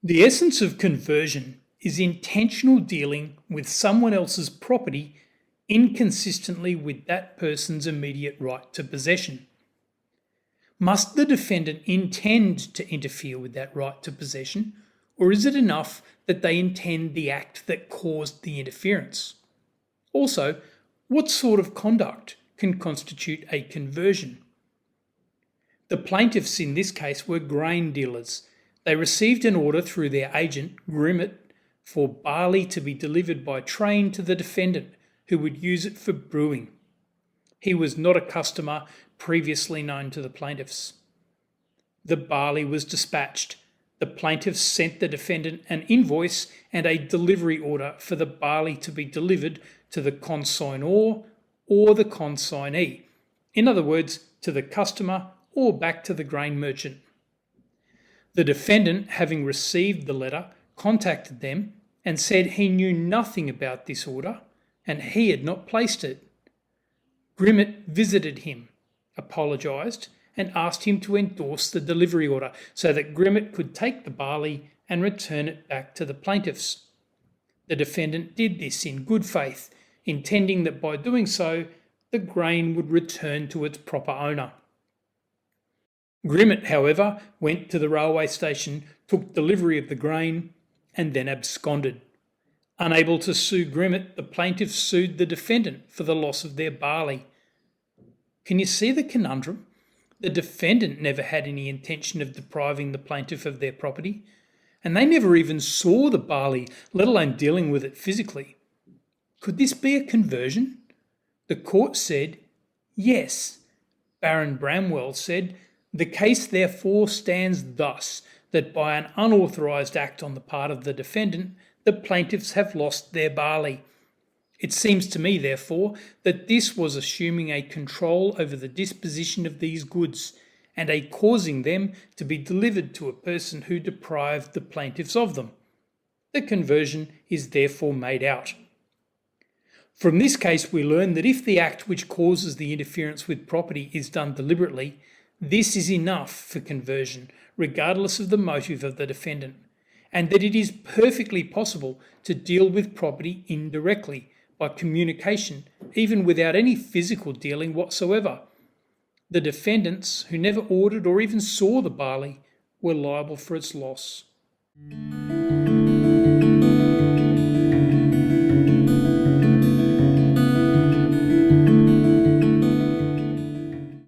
The essence of conversion is intentional dealing with someone else's property inconsistently with that person's immediate right to possession. Must the defendant intend to interfere with that right to possession, or is it enough that they intend the act that caused the interference? Also, what sort of conduct can constitute a conversion? The plaintiffs in this case were grain dealers. They received an order through their agent, Grimmett, for barley to be delivered by train to the defendant, who would use it for brewing. He was not a customer previously known to the plaintiffs. The barley was dispatched. The plaintiffs sent the defendant an invoice and a delivery order for the barley to be delivered to the consignor or the consignee. In other words, to the customer or back to the grain merchant. The defendant, having received the letter, contacted them and said he knew nothing about this order and he had not placed it. Grimmett visited him, apologised, and asked him to endorse the delivery order so that Grimmett could take the barley and return it back to the plaintiffs. The defendant did this in good faith, intending that by doing so, the grain would return to its proper owner. Grimmett, however, went to the railway station, took delivery of the grain, and then absconded. Unable to sue Grimmett, the plaintiffs sued the defendant for the loss of their barley. Can you see the conundrum? The defendant never had any intention of depriving the plaintiff of their property, and they never even saw the barley, let alone dealing with it physically. Could this be a conversion? The court said, yes. Baron Bramwell said, the case therefore stands thus, that by an unauthorised act on the part of the defendant, the plaintiffs have lost their barley. It seems to me, therefore, that this was assuming a control over the disposition of these goods and a causing them to be delivered to a person who deprived the plaintiffs of them. The conversion is therefore made out. From this case, we learn that if the act which causes the interference with property is done deliberately, this is enough for conversion, regardless of the motive of the defendant, and that it is perfectly possible to deal with property indirectly, by communication, even without any physical dealing whatsoever. The defendants, who never ordered or even saw the barley, were liable for its loss.